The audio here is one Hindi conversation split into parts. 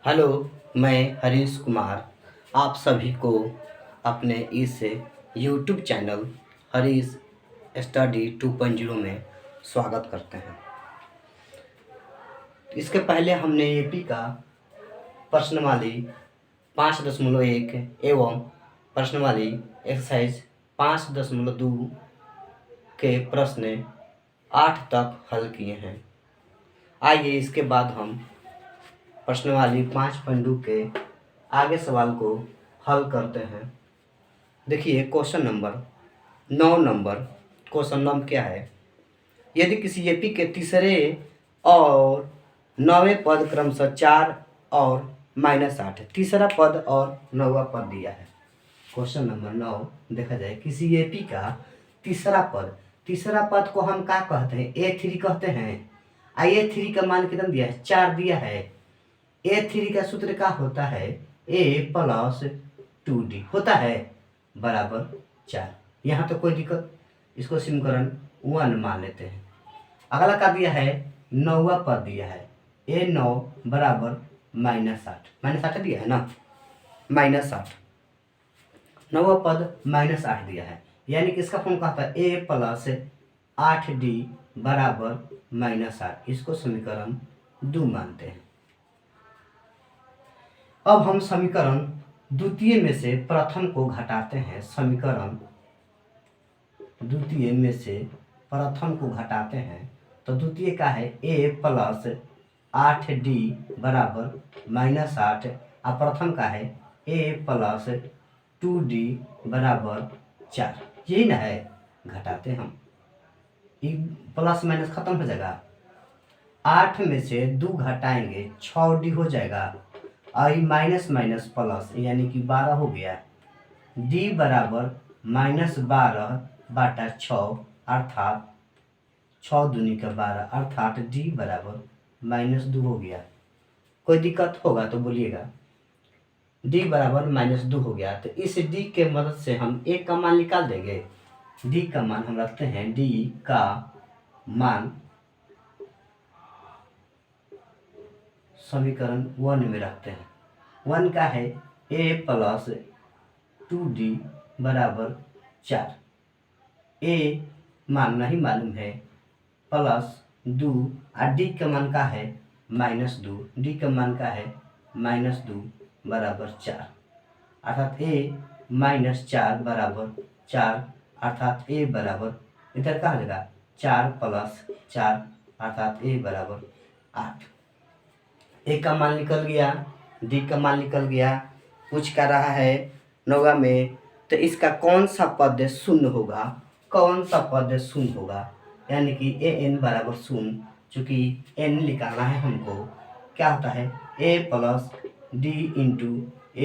हेलो, मैं हरीश कुमार आप सभी को अपने इस यूट्यूब चैनल हरीश स्टडी 2.0 में स्वागत करते हैं। इसके पहले हमने एपी का प्रश्नवाली 5.1 एवं प्रश्नवाली एक्सरसाइज 5.2 के प्रश्न 8 तक हल किए हैं। आइए इसके बाद हम प्रश्नवाली 5.2 के आगे सवाल को हल करते हैं। देखिए क्वेश्चन नंबर 9 क्या है। यदि किसी एपी के तीसरे और 9वें पद क्रमशः 4 और -8 तीसरा पद और 9वां पद दिया है। क्वेश्चन नंबर 9 देखा जाए किसी एपी का तीसरा पद को हम क्या कहते हैं, A3 कहते हैं। A3 का मान कितना दिया है, 4 दिया है। A3 का सूत्र क्या होता है, A + 2D होता है बराबर 4। यहाँ तो कोई दिक्कत, इसको समीकरण 1 मान लेते हैं। अगला का दिया है 9वां पद दिया है, A9 बराबर -8 दिया है ना, -8 9वां पद -8 दिया है, यानी कि इसका फॉर्म कहता है A + 8D बराबर -8। इसको समीकरण 2 मानते हैं। अब हम समीकरण द्वितीय में से प्रथम को घटाते हैं। समीकरण द्वितीय में से प्रथम को घटाते हैं तो द्वितीय का है A + 8D बराबर -8 और प्रथम का है A + 2D बराबर 4। यही ना है, घटाते हम, प्लस माइनस खत्म हो जाएगा। 8 में से 2 घटाएंगे 6D हो जाएगा और माइनस माइनस प्लस यानी कि 12 हो गया। D बराबर -12/6 अर्थात 6 दूनी का 12 अर्थात D बराबर -2 हो गया। कोई दिक्कत होगा तो बोलिएगा। D बराबर -2 हो गया तो इस D के मदद से हम A का मान निकाल देंगे। D का मान हम रखते हैं, D का मान समीकरण 1 में रखते हैं। 1 का है A + 2D बराबर 4। A मान नहीं मालूम है, +2 और D का मान का है -2। D का मान का है -2 बराबर 4 अर्थात A -4 बराबर 4 अर्थात A बराबर इधर कहा जाएगा 4 + 4 अर्थात A बराबर 8। A का मान निकल गया, D का मान निकल गया। पूछ कर रहा है 9 में तो इसका कौन सा पद शून्य होगा, यानी कि an बराबर 0। चूँकि n निकालना है हमको, क्या होता है A + D ×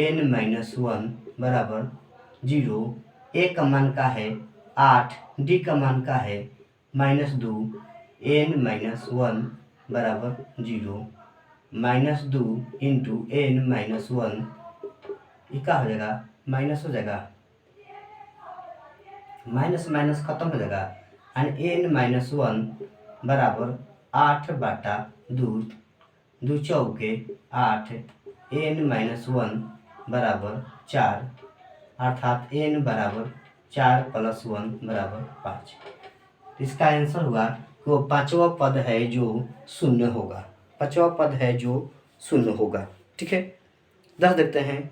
n-1 बराबर 0। A का मान का है 8, D का मान का है -2, n-1 बराबर 0। -2 × n-1 ये क्या हो जाएगा, माइनस हो जाएगा, माइनस माइनस खत्म हो जाएगा यानी n-1 बराबर 8/2, 2 चौके 8, n-1 बराबर 4 अर्थात n बराबर 4 + 1 बराबर 5। इसका आंसर होगा कि वो पांचवा पद है जो शून्य होगा, पांचवा पद है जो शून्य होगा। ठीक है, 10 देखते हैं।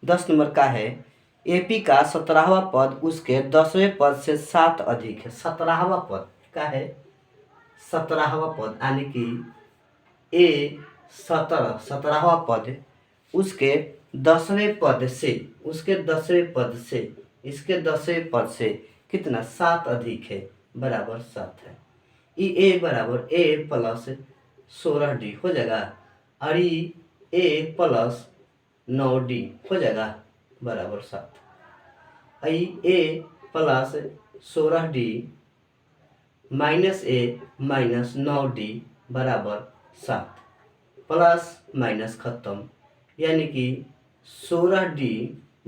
10 नंबर का है एपी का 17वां पद उसके 10वें पद से 7 अधिक है। 17वां पद का है, 17वां पद यानी कि ए 17वां पद उसके 10वें पद से, इसके 10वें पद से कितना 7 अधिक है बराबर 7 है। ए बराबर A + 16D हो जाएगा और A + 9D हो जाएगा बराबर 7। A + 16D -A - 9D बराबर 7, प्लस माइनस खत्म, यानी कि 16D -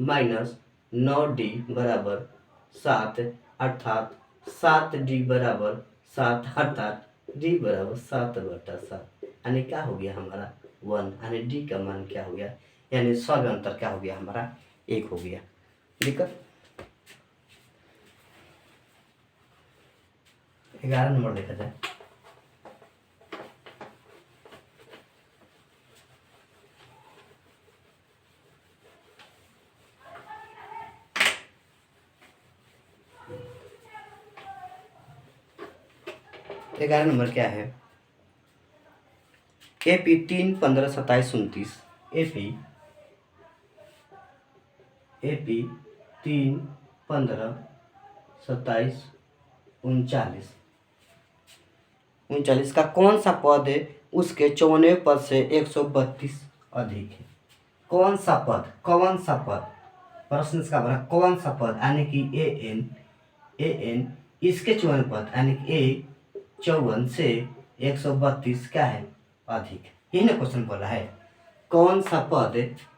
9D बराबर 7 अर्थात 7D बराबर 7 अर्थात D बराबर 7/7 यानी क्या हो गया हमारा 1 यानी डी का मान क्या हो गया, यानी सौवे अंतर क्या हो गया हमारा 1 हो गया। दिक्कत 11 नंबर देखा जाए। ग्यारह नंबर क्या है, AP 3, 15, 27, 29। AP 3, 15, 27, 39। 39 का कौन सा पद है उसके 54वें पद से 132 अधिक है? कौन सा पद, कौन सा पद, प्रश्न इसका बना कौन सा पद, यानी कि an इसके 54वें पद यानी कि 54 से 132 क्या है अधिक, यही ना क्वेश्चन बोला है। कौन सा पद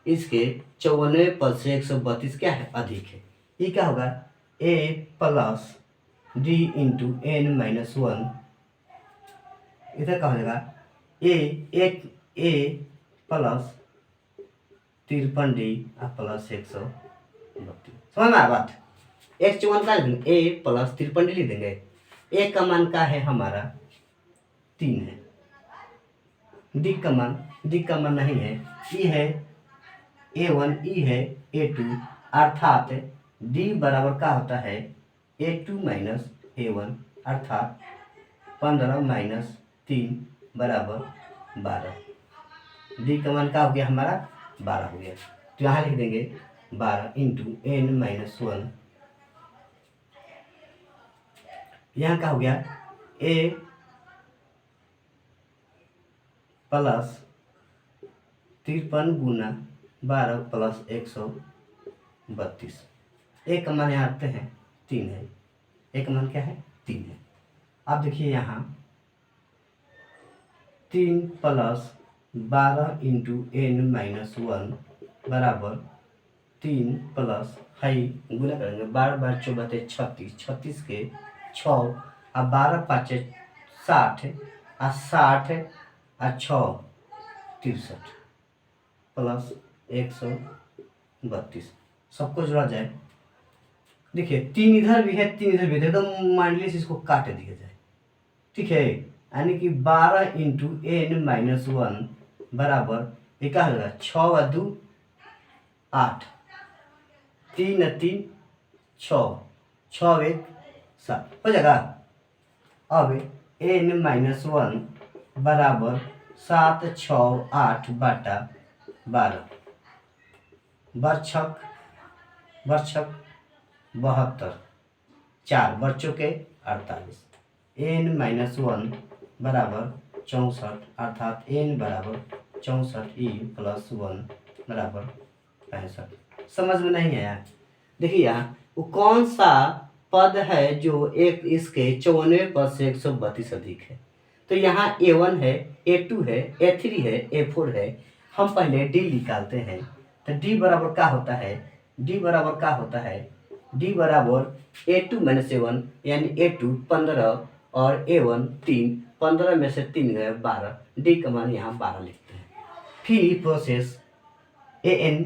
इसके 54वें पद से 132 क्या है अधिक है? ये क्या होगा, a plus d into n minus 1, इधर क्या हो जाएगा a प्लस 53d प्लस 132। समझ में आ बात, 154 का a प्लस 53d लिख देंगे। a का मान का है हमारा 3 है, d का मान नहीं है, e है a1, e है a2, अर्थात d बराबर का होता है a2 माइनस a1, अर्थात 15 माइनस 3 बराबर 12। d का मान का हो गया हमारा 12 हो गया, तो यहाँ लिख देंगे 12 इंटू n माइनस 1। यहाँ का हो गया a प्लस 53 गुना 12 प्लस 132। एक का मान यहाँ आते हैं 3 है, एक का मान क्या है 3 है। अब देखिए यहाँ 3 प्लस 12 इंटू n माइनस 1 बराबर 3 प्लस है गुना करेंगे 12 बार 24 36, 36 के 6 और 12 5 60 और 60 और 6 63 प्लस 132, सबको जोड़ा जाए। देखिए 3 इधर भी है 3 इधर भी है, तो मान लीजिए इसको काट दिया जाए, ठीक है, यानी कि 12 इंटू n माइनस 1 बराबर ये क्या होगा 6 और 2 8, 3 और 3 6, 6 और 1 7 हो जाएगा। अब n माइनस 1 बराबर 7 6 8 बटा 12, बरछक 72, 4 बच्चों के 48, n माइनस 1 बराबर 64, अर्थात n बराबर 64 e प्लस 1 बराबर 65। समझ में नहीं आया? देखिए यहाँ वो कौन सा पद है जो एक इसके 54वें पद से 132 अधिक है? तो यहाँ a1 है, a2 है, a3 है, a4 है। हम पहले d निकालते हैं, तो d बराबर क्या होता है, d बराबर क्या होता है, d बराबर a2 माइनस a1 यानी a2 15 और a1 3, 15 में से 3 गए 12, d का मान यहाँ 12 लिखते हैं। फिर प्रोसेस an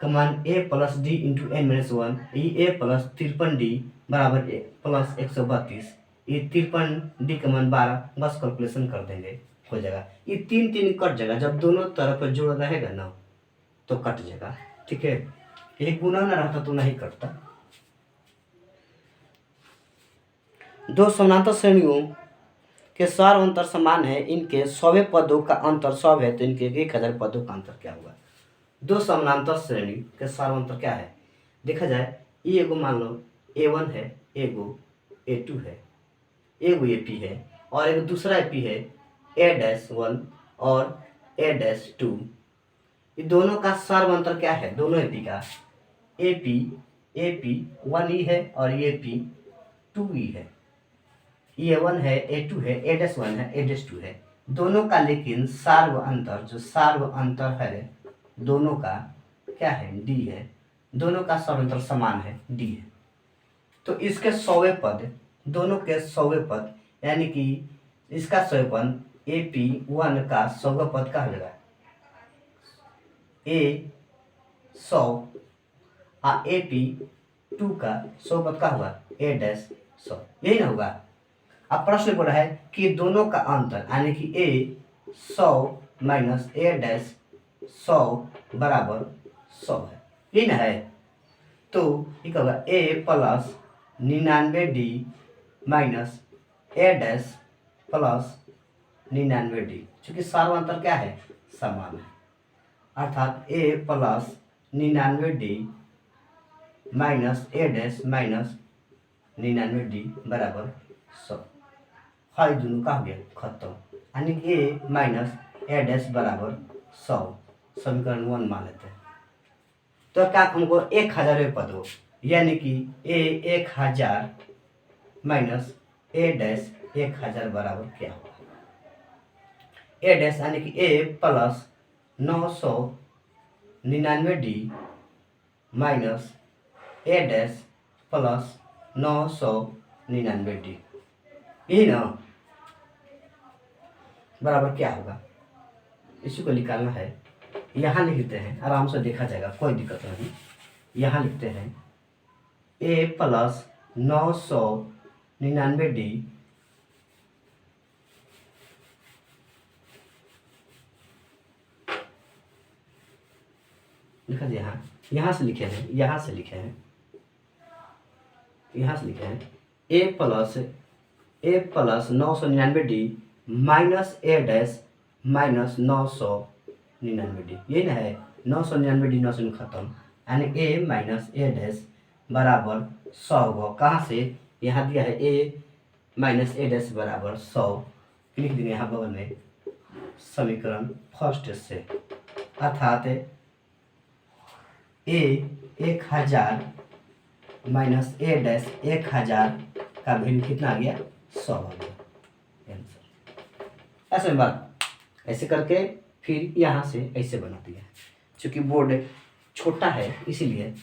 का मान a plus d into n minus 1, ये a प्लस 53d बराबर प्लस 132, ये 53d का मान 12, बस कैलकुलेशन कर देंगे हो जाएगा। ये 3 3 कट जाएगा, जब दोनों तरफ जोड़ रहेगा ना तो कट जाएगा, ठीक है। एक गुना ना रहता तो नहीं कटता। दो समानांतर श्रेणियों के सार अंतर समान है, इनके 100वें पदों का अंतर 100 है, तो इनके 1000 पदों का अंतर क्या हुआ? दो समानांतर श्रेणी के सार अंतर क्या है देखा जाए, ये एगो मान लो a1 है, एगो a2 है, एगो AP है और एक दूसरा AP है a-1 और a-2। ये दोनों का सार अंतर क्या है? दोनों AP का AP 1e है और AP 2e है, a1 है, a2 है, a-1 है, a-2 है, दोनों का लेकिन सार्व अंतर, जो सार्व अंतर है दोनों का क्या है d है, दोनों का सार्व अंतर समान है d है। तो इसके 100वें पद, दोनों के 100वें पद यानी कि इसका 100वें पद AP1 का 100वां पद का हो जाएगा A100 और AP2 का 100 पद का हुआ A-100, यही ना होगा। अब प्रश्न बोला है कि दोनों का अंतर यानी कि A100 माइनस A-100 बराबर 100 है, यही ना है। तो ये क्या होगा A plus 99D minus A- plus 99D, चूंकि सारा अंतर क्या है, समान है, अर्थात A plus 99D minus A- minus 99D बराबर 100। हाँ, दोनों का हो गया खत्म, यानी कि A माइनस A- बराबर 100, समीकरण 1 मान लेते हैं। तो क्या हमको 1000 पद हो, यानी कि A 1000 माइनस A-1000 बराबर क्या होगा, A- यानी कि A plus 999D minus A- plus 999D, यही ना बराबर क्या होगा, इसी को निकालना है। यहाँ लिखते हैं, आराम से देखा जाएगा, कोई दिक्कत नहीं। यहाँ लिखते हैं A प्लस 999D लिखा जाए, यहाँ से लिखे हैं, यहाँ से लिखे हैं, यहाँ से लिखे हैं A plus 999D minus A- minus 999D, यही ना है। 999D 9 से खत्म, यानी A माइनस A- बराबर 100 होगा। कहाँ से, यहाँ दिया है A माइनस A- बराबर 100, लिख देंगे यहाँ बगल में समीकरण फर्स्ट से, अर्थात A 1000 माइनस A- 1000 का वैल्यू कितना आ गया, 100 आ गया आंसर। ऐसे बात ऐसे करके फिर यहाँ से ऐसे बना दिया। चूंकि बोर्ड छोटा है इसीलिए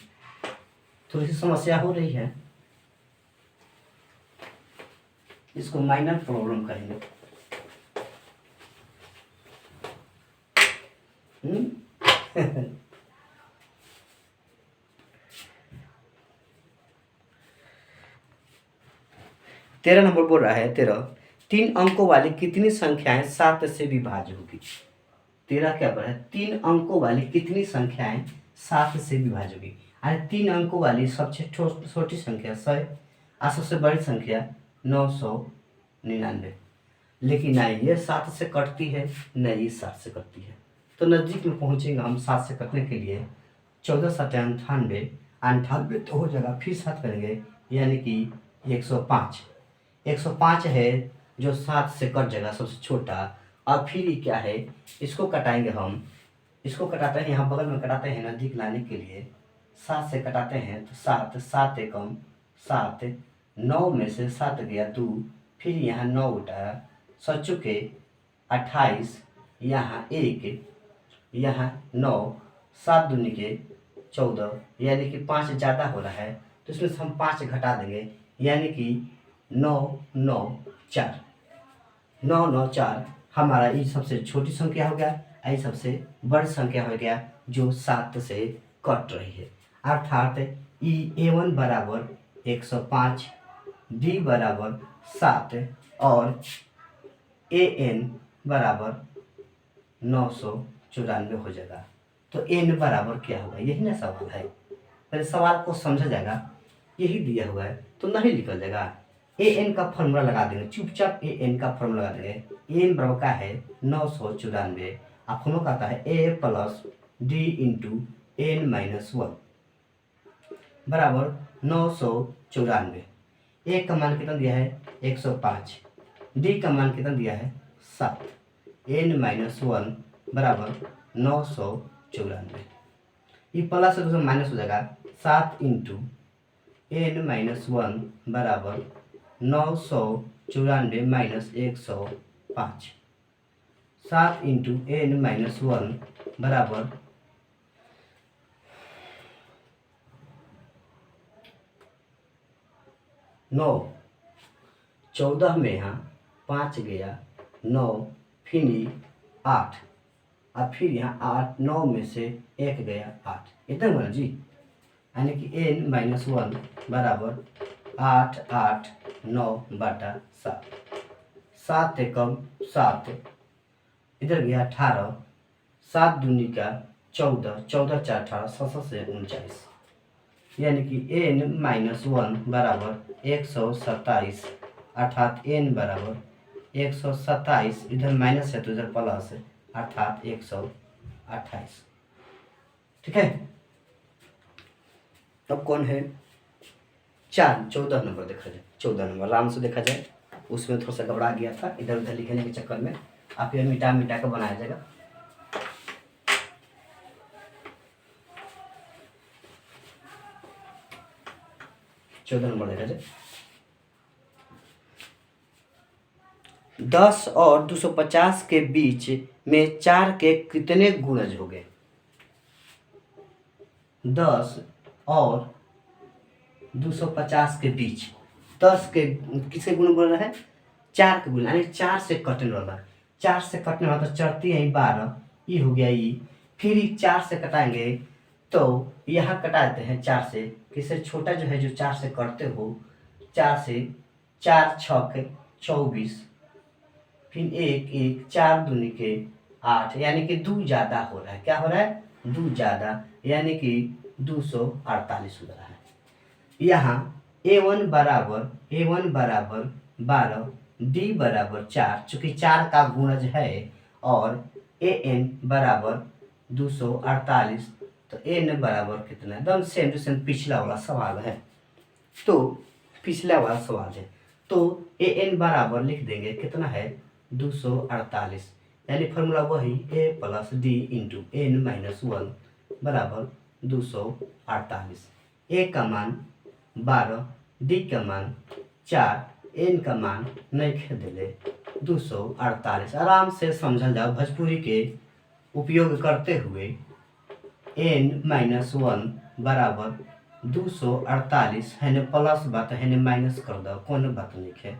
थोड़ी सी समस्या हो रही है, इसको माइनर प्रॉब्लम कहेंगे। तेरह नंबर बोल रहा है, 3 अंकों वाली कितनी संख्याएं 7 से विभाज्य होगी। 13 क्या बोल रहा है, 3 अंकों वाली कितनी संख्याएं 7 से विभाज्य होगी, यानी 3 अंकों वाली सबसे छोटी संख्या 100 और सबसे बड़ी संख्या 999। लेकिन नहीं ये 7 से कटती है, नहीं 7 से कटती है। तो नज़दीक में पहुंचेंगे हम 7 से कटने के लिए। 14 7 98, 98 तो हो जाएगा, फिर 7 करेंगे यानी कि 105। 105 है जो 7 से कट जाएगा सबसे छोटा। और फिर ये क्या है, इसको कटाएंगे हम, इसको कटाते हैं, यहाँ बगल में कटाते हैं नज़दीक लाने के लिए। 7 से कटाते हैं तो 7 7 एकम 7, 9 में से 7 गया 2, फिर यहाँ 9 उठाया, 7 चुके 28, यहाँ 1, यहाँ 9, 7 दूनी के 14, यानी कि 5 ज़्यादा हो रहा है तो इसमें से हम 5 घटा देंगे, यानी कि 9 9 4, 9 9 4 हमारा ये सबसे छोटी संख्या हो गया, ये सबसे बड़ी संख्या हो गया जो 7 से कट रही है। अर्थात A1 बराबर 105, D बराबर 7 और AN बराबर 994 हो जाएगा। तो N बराबर क्या होगा, यही ना सवाल है। पहले सवाल को समझा जाएगा, यही दिया हुआ है तो नहीं निकल जाएगा। AN का फॉर्मूला लगा देंगे, चुपचाप AN का फॉर्मूला लगा देंगे। AN बराबर का है 994, आपको कहता है A plus D into N minus 1 बराबर 994। A का मान कितना दिया है 105, D का मान कितना दिया है 7, N माइनस 1 बराबर 994। ये प्लस से दूसरा माइनस हो जाएगा, 7 इंटू N माइनस 1 बराबर 994 माइनस 105, 7 इंटू N माइनस 1 बराबर 9, 14 में यहाँ 5 गया 9, फिर 8 और फिर यहाँ 8 9 में से 1 गया 8, इतना बोला जी। यानी कि n-1 बराबर 8 8 9 बटा 7, 7 एकम 7, इधर गया 18, 7 दूनी का 14, 14 4 18, 7 से 39, यानी कि n-1 बराबर 127, अर्थात n बराबर 127, इधर माइनस है तो इधर प्लस है, अर्थात 128। ठीक है, अब कौन है 14 नंबर देखा जाए, 14 नंबर आराम से देखा जाए, उसमें थोड़ा सा घबरा गया था इधर उधर लिखने के चक्कर में, आप यह मिटा मिटा कर बनाया जाएगा। चौदह नंबर देखा जाए, 10 और 250 के बीच में 4 के कितने गुणज हो गए? 10 और 250 के बीच, 10 के किसके गुण बोल रहा है? 4 के गुण, यानी 4 से कटने वाला, 4 से कटने वाला तो चढ़ती है 12, ये हो गया ये, फिर 4 से कटाएंगे तो यहाँ कटाते हैं 4 से, किससे छोटा जो है जो 4 से कटते हो, 4 से 4 6 24, फिर 1 1 4 दूनी के 8, यानी कि 2 ज़्यादा हो रहा है, क्या हो रहा है? 2 ज़्यादा, यानी कि 248 हो रहा है। यहाँ a1 बराबर 12, d बराबर 4, चूँकि 4 का गुणज है, और an बराबर 248, तो n बराबर कितना है? एकदम सेम टू सेम पिछला वाला सवाल है, तो पिछला वाला सवाल है, तो an बराबर लिख देंगे कितना है? 248, यानी फॉर्मूला वही a plus d into n-1 बराबर 248। a का मान 12, d का मान 4, n का मान नहीं खेदले 248। आराम से समझल जाओ, भोजपुरी के उपयोग करते हुए n-1 बराबर 248 है न, प्लस बात है न, माइनस कर दो, कौन बात नहीं है।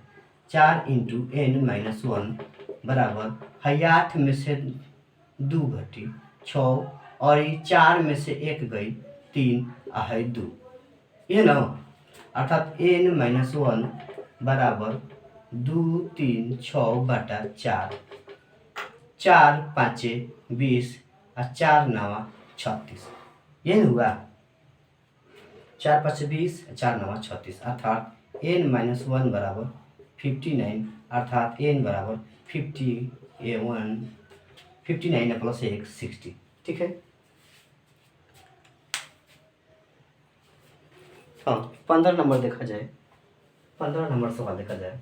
4 इंटू n-1 बराबर है 8 में से 2 घटी 6, और ये 4 में से 1 गई 3 है 2, ये ना, अर्थात n-1 बराबर 2 3 6 बटा 4, 4 5 20 और 4 9 36, ये हुआ 4 5 20, 4 9 36, अर्थात n-1 बराबर 59, अर्थात n बराबर 59 प्लस 1 60। ठीक है, हाँ 15 नंबर देखा जाए, 15 नंबर सवाल देखा जाए।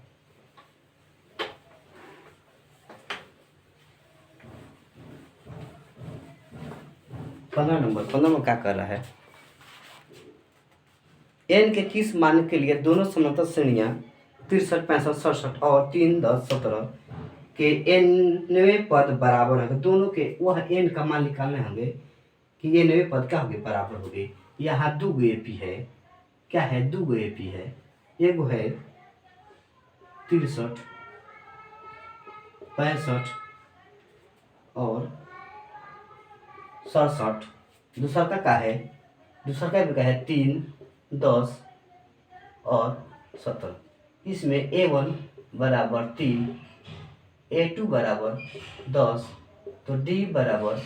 पंद्रह नंबर क्या कर रहा है? n के किस मान के लिए दोनों समांतर श्रेणियां 63 65 67 और 3 10 17 के nवें पद बराबर है? दोनों के वह n का मान निकालने होंगे कि ये नवे पद क्या होंगे? बराबर होंगे। यहाँ 2 AP है, क्या है? 2 AP है, एगो है 63 65 और 67, दूसरा का क्या है? दूसरा का भी क्या है? 3 10 और 17। इसमें a1 बराबर 3, a2 बराबर 10, तो d बराबर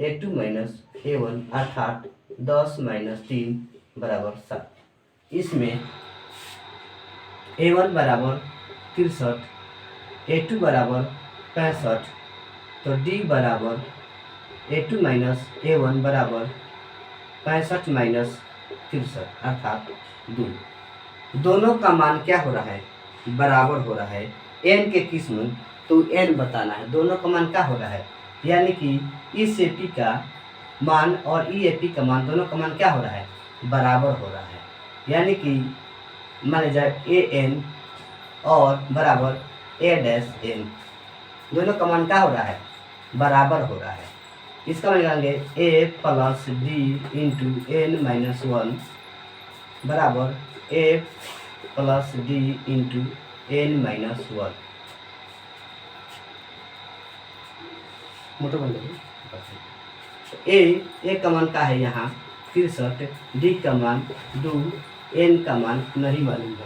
a2 माइनस a1, अर्थात 10 माइनस 3 बराबर 7। इसमें a1 बराबर 63, a2 बराबर 65, तो d बराबर a2 माइनस a1 बराबर 65 माइनस 63, अर्थात 2। दोनों का मान क्या हो रहा है? बराबर हो रहा है। n के किस मान, तो n बताना है। दोनों का मान क्या हो रहा है? यानी कि इस AP का मान और EAP का मान, दोनों का मान क्या हो रहा है? बराबर हो रहा है। यानी कि मान लीजिए an और बराबर a-n, दोनों का मान क्या हो रहा है? बराबर हो रहा है। इसका मान निकालेंगे a plus d into n-1 बराबर a plus d into n-1। Motor बन गई। ए का मान का है यहाँ 63, डी का मान 2, एन का मान नहीं मालूम है।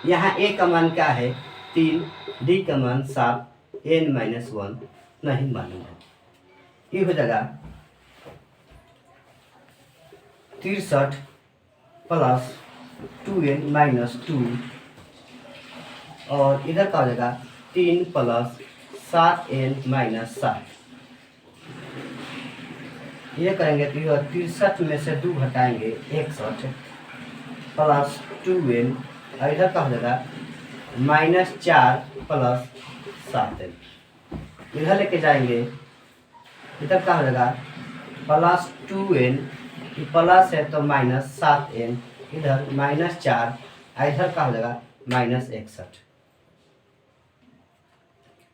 यहाँ ए का मान क्या है 3, डी का मान 7, एन -1 नहीं मालूम है। ये हो जाएगा 63 प्लस 2n -2 और इधर का हो जाएगा 3 प्लस 7n -7। ये करेंगे तो यह 63 में से 2 घटाएंगे 61 प्लस 2n और इधर का हो जाएगा -4 प्लस 7n। इधर लेके जाएंगे, इधर का हो जाएगा प्लस 2n, प्लस है तो -7n, इधर -4 और इधर का हो जाएगा -61।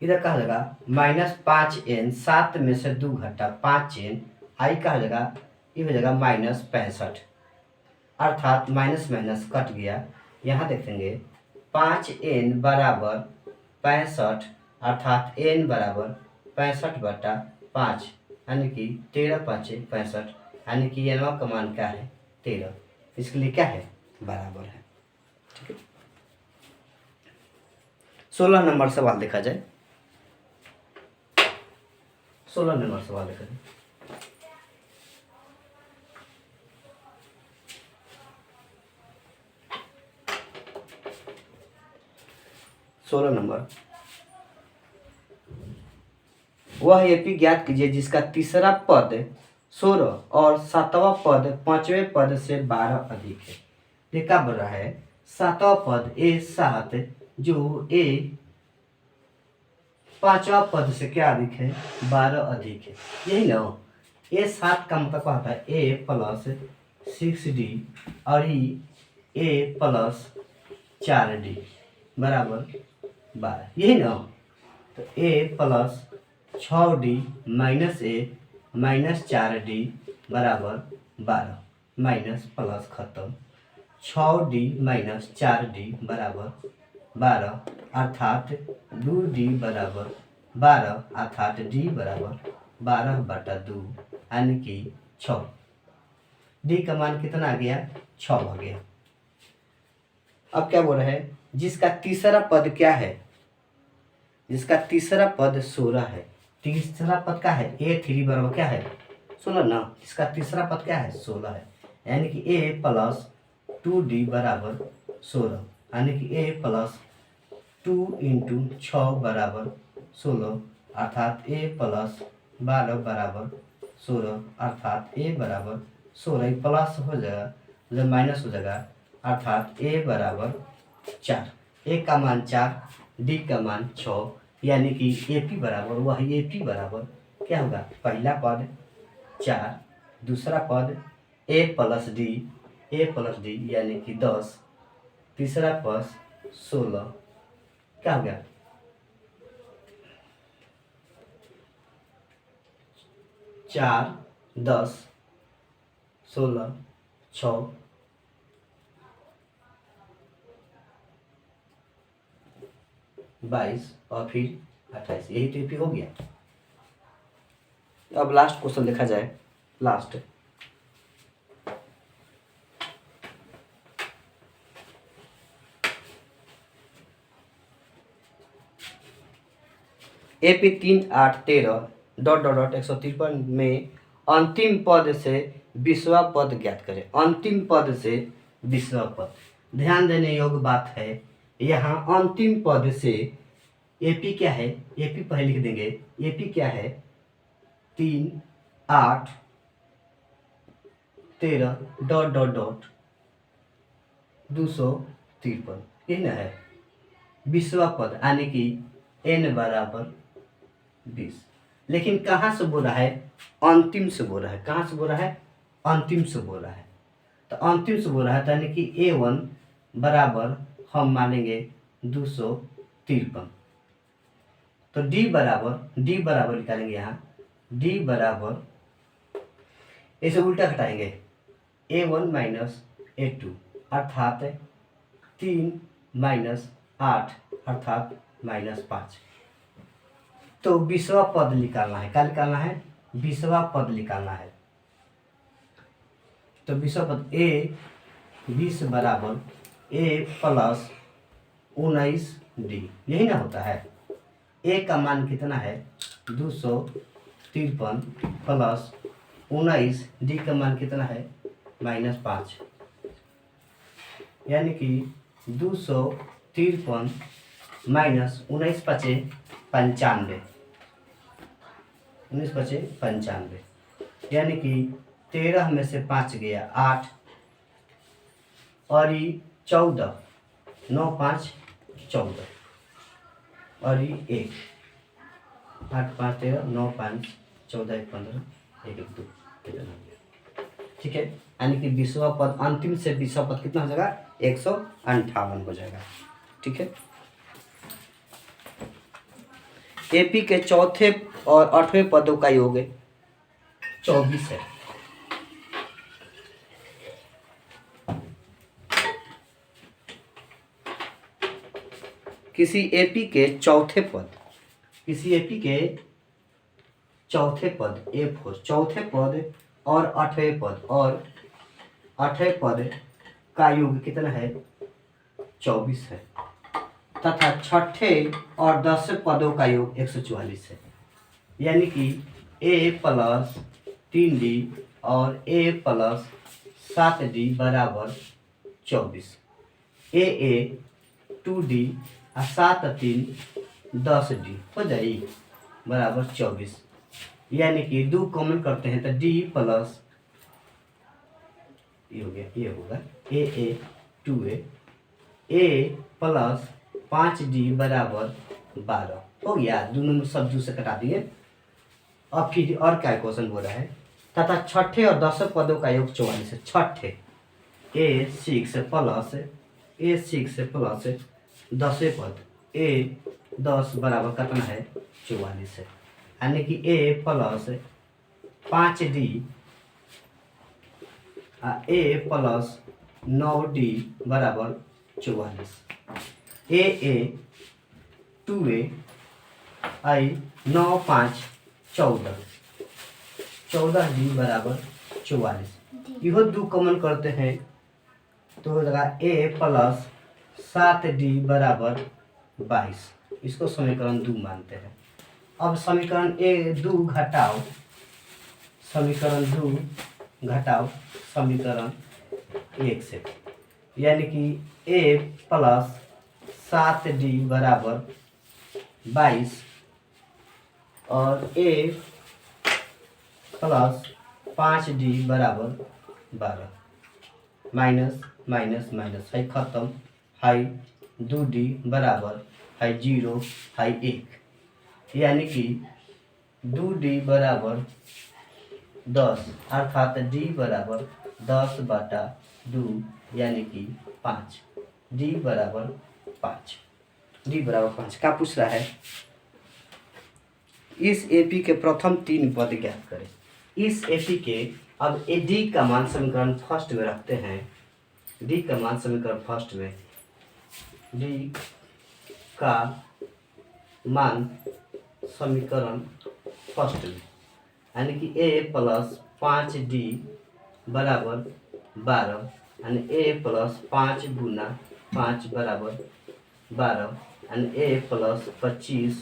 इधर का हो जाएगा -5n, 7 में से 2 घटा 5n, आई का हो जाएगा ये हो जाएगा -65, अर्थात माइनस माइनस कट गया। यहाँ देखेंगे 5n बराबर 65, अर्थात n बराबर 65/5 यानी कि 13 5 65, यानी कि एनवा का मान क्या है 13। इसके लिए क्या है बराबर है। ठीक है, 16 नंबर सवाल देखा जाए। 16 नंबर सवाल देखा जाए। 16 नंबर, वह एपी ज्ञात कीजिए जिसका तीसरा पद 16 और 7वां पद 5वें पद से 12 अधिक है। ये क्या बोल रहा है 7वां पद A7 जो A 5वां पद से क्या अधिक है 12 अधिक है, यही ना। A7 का मतलब क्या होता है A प्लस 6D और A प्लस 4D बराबर 12, यही ना। तो A plus 6D minus A minus 4D बराबर 12, माइनस प्लस खत्म। 6D माइनस 4D बराबर 12, अर्थात 2D बराबर 12, अर्थात D बराबर 12/2 यानी कि 6। D का मान कितना आ गया 6 आ गया। अब क्या बोल रहे हैं जिसका तीसरा पद क्या है, जिसका तीसरा पद 16 है। तीसरा पद क्या है A3 बराबर क्या है 16 ना। इसका तीसरा पद क्या है 16 है, यानी कि A प्लस 2D बराबर 16, यानी कि A प्लस 2 × 6 बराबर 16, अर्थात A प्लस 12 बराबर 16, अर्थात A बराबर 16 प्लस हो जाएगा जब माइनस हो जाएगा, अर्थात A बराबर 4। A का मान 4, D का मान 6, यानी कि AP बराबर वह AP बराबर क्या होगा पहला पद 4, दूसरा पद A प्लस D यानी कि 10, तीसरा पद 16 क्या हो गया 4 10 16 6 22 और फिर 28, यही तो एपी हो गया। अब लास्ट क्वेश्चन देखा जाए। लास्ट एपी 3 8 13 ... 153 में अंतिम पद से 20वां पद ज्ञात करें। अंतिम पद से 20वां पद, ध्यान देने योग्य बात है यहाँ अंतिम पद से एपी क्या है, एपी पहले लिख देंगे। एपी क्या है 3 8 13 ... 253, ये ना है 20वां पद, यानी कि n बराबर 20। लेकिन कहाँ से बोल रहा है अंतिम से बोल रहा है। कहाँ से बोल रहा है अंतिम से बोल रहा है। तो अंतिम से बोल रहा है तो यानी कि A1 बराबर हम मानेंगे 253। तो D बराबर निकालेंगे यहाँ। D बराबर इसे उल्टा घटाएंगे A1 माइनस A2, अर्थात 3 - 8 अर्थात -5। तो 20वां पद निकालना है। क्या निकालना है? 20वां पद निकालना है। तो 20वां पद ए 20 बराबर ए प्लस 19D, यही ना होता है। ए का मान कितना है? 253 प्लस 19, डी का मान कितना है? -5, यानी कि 253 माइनस 19 पचे 95, 19 पचे 95, यानी कि 13 में से 5 गया 8 और ये 14, 9 5 14 और ये 1, 8 5 13, 9 5 14 1 15 1 1 2, कितना हो गया? ठीक है, यानी कि 20वां पद अंतिम से 20वां पद कितना हो जाएगा? 158 हो जाएगा। ठीक है, एपी के चौथे और 8वें पदों का योग 24 है। किसी एपी के चौथे पद, किसी एपी के चौथे पद A4, चौथे पद और 8वें पद, और 8वें पद का योग कितना है? 24 है, तथा छठे और 10वें पदों का योग 144 है, यानी कि A प्लस 3D और A प्लस 7D बराबर 24। A 2D और 7 3 10D हो जाएगी बराबर 24, यानी कि 2 कॉमन करते हैं तो D प्लस ये हो गया, ये होगा A 2A, A plus 5D बराबर 12 हो गया। दोनों में सब 2 से कटा दिए। अब फिर और क्या क्वेश्चन बोल रहा है? तथा छठे और 10वें पदों का योग 44 है। छठे A6 प्लस 10वें पद A10 बराबर कितना है? 44 है, यानी कि A plus 5D A plus 9D बराबर 44। A 2A आई 9 5 14, 14D बराबर 44। यह 2 कॉमन करते हैं तो हो जाएगा A प्लस 7D बराबर 22। इसको समीकरण 2 मानते हैं। अब समीकरण A2 घटाओ, समीकरण 2 घटाओ समीकरण 1 से, यानी कि A प्लस 7D बराबर 22 और A प्लस 5D बराबर 12, माइनस माइनस माइनस है खत्म, हाई 2D बराबर है 0 है 1, यानी कि 2D बराबर 10 अर्थात D बराबर 10/2, यानी कि 5, D बराबर 5, D बराबर 5। क्या पूछ रहा है? इस एपी के प्रथम 3 पद ज्ञात करें। इस एपी के अब डी का मान समीकरण फर्स्ट में रखते हैं। डी का मान समीकरण फर्स्ट में, डी का मान समीकरण फर्स्ट में, यानी कि A प्लस 5D बराबर 12, यानी A प्लस 5 गुना 5 बराबर 12, यानी A प्लस 25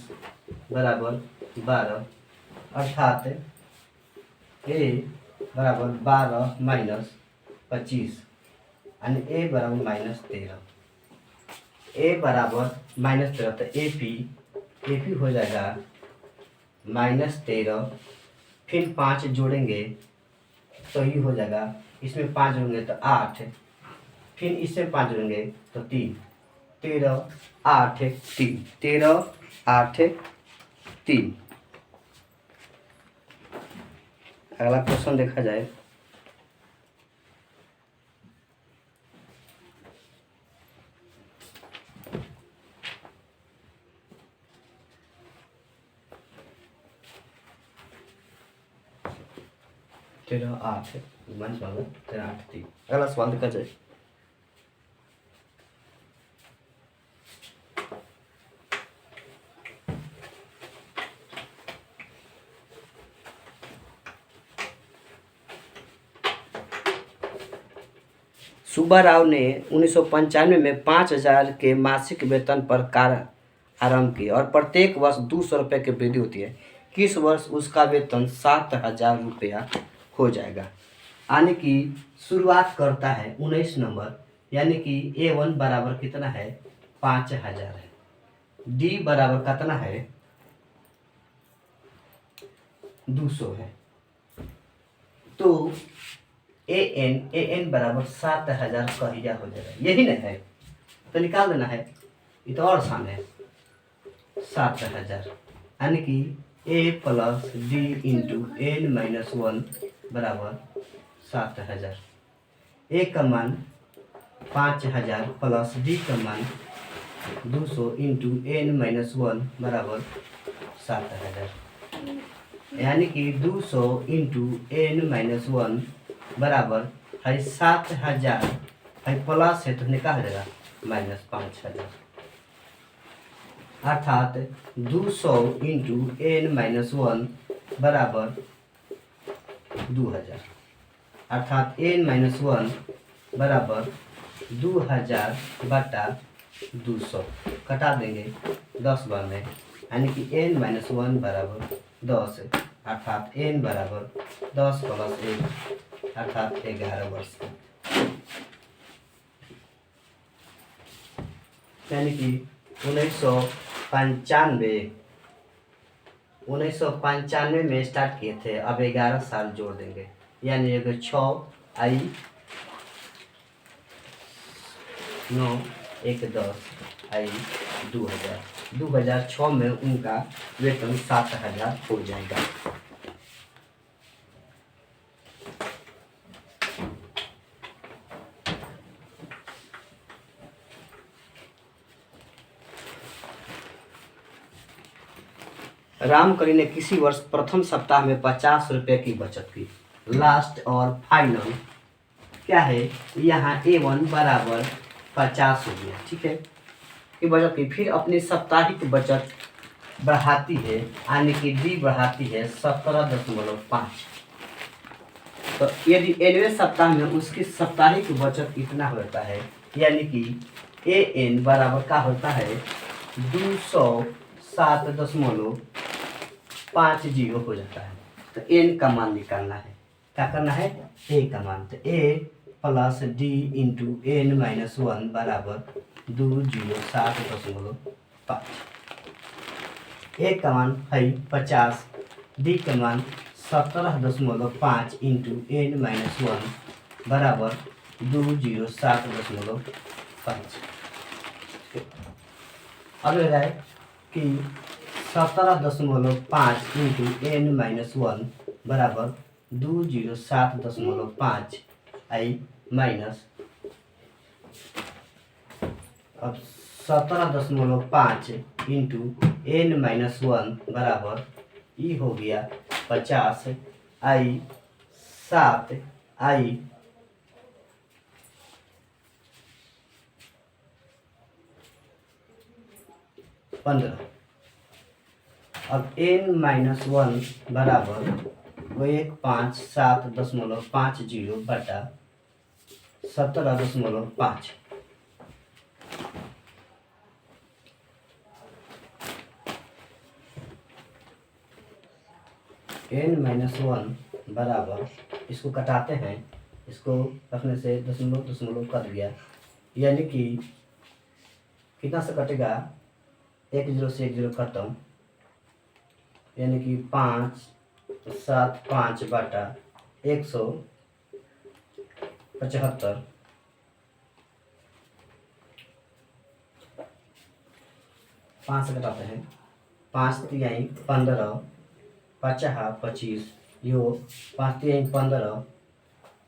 बराबर 12, अर्थात A बराबर 12 माइनस 25, यानी A बराबर -13। A बराबर -13 तो AP हो जाएगा -13, फिर 5 जोड़ेंगे तो ये हो जाएगा, इसमें 5 जोड़ेंगे तो 8, फिर इसमें 5 जोड़ेंगे तो 3, 13 8 3, 13 8 3। अगला क्वेश्चन देखा जाए। तेरह 8 माइनस 12 13 8 3। अगला सवाल देखा जाए। सुब्बा राव ने 1995 में 5,000 के मासिक वेतन पर कार्य आरंभ की और प्रत्येक वर्ष 200 रुपये की वृद्धि होती है। किस वर्ष उसका वेतन 7,000 रुपया हो जाएगा? यानी कि शुरुआत करता है 19 नंबर, यानी कि A1 बराबर कितना है? 5,000 है। डी बराबर कितना है? 200 है। तो ए एन बराबर 7,000 कहिया हो जाएगा, यही ना है? तो निकाल देना है, ये तो और आसान है। 7,000 यानी कि ए प्लस डी इंटू n-1 बराबर 7,000। ए का मान 5,000 प्लस डी का मान 200 इंटू n-1 बराबर 7,000, यानी कि 200 इंटू n-1 बराबर है 7,000 है, प्लस है तो निकाल देगा -5,000, अर्थात 200 इंटू n-1 बराबर 2,000, अर्थात n-1 बराबर 2,000 बटा 200 कटा देंगे 10 बार में, यानी कि n-1 बराबर 10, अर्थात n बराबर 10 प्लस 1 अर्थात 11 वर्ष, यानी कि 1995 में स्टार्ट किए थे। अब 11 साल जोड़ देंगे, यानी अगर 6 आई 9 1 10 आई 2006 में उनका वेतन 7,000 हो जाएगा। रामकली ने किसी वर्ष प्रथम सप्ताह में 50 रुपये की बचत की। लास्ट और फाइनल क्या है? यहाँ A1 बराबर 50 हो गया, ठीक है, की बचत की। फिर अपनी साप्ताहिक बचत बढ़ाती है, यानी कि डी बढ़ाती है 17.5। तो यदि 11वें सप्ताह में उसकी साप्ताहिक बचत इतना होता है, यानी कि AN बराबर क्या होता है? 207.50 हो जाता है। तो n का मान निकालना है, क्या करना है? a का मान, तो a plus D into n-1 बराबर 207.5। a का मान है 50, डी का मान 17.5 इंटू n-1 बराबर 207.5। अब लग रहा है कि 17.5 इंटू n-1 बराबर 207.5 आई माइनस, अब 17.5 इंटू n-1 बराबर ई हो गया 50 आई 7 आई 15। अब n-1 बराबर 157.50 बटा 17.5। n-1 बराबर, इसको कटाते हैं, इसको रखने से दशमलव दशमलव कट गया, यानी कि कितना से कटेगा? 1 0 से 1 0 खत्म, यानी कि 575 बटा 175, 5 से घटाते हैं, 5 तिहाई 15, 50 25 योग 5 तिहाई 15,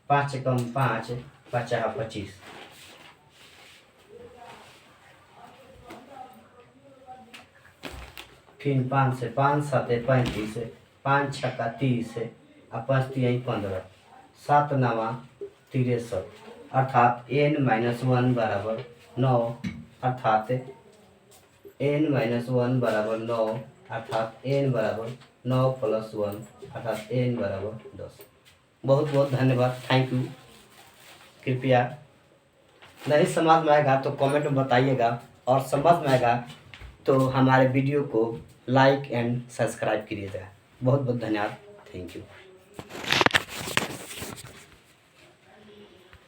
5 कम 5 50 25, फिर 5 से 5 7 35, 5 छक्का 30 और 5 तिहाई 15, 7 9 63, अर्थात n-1 बराबर 9, अर्थात n-1 बराबर 9, अर्थात n बराबर 9 प्लस 1, अर्थात n बराबर 10। बहुत बहुत धन्यवाद, थैंक यू। कृपया नहीं समझ में आएगा तो कमेंट में बताइएगा, और समझ में आएगा तो हमारे वीडियो को लाइक एंड सब्सक्राइब कीजिएगा। बहुत बहुत धन्यवाद। Thank you.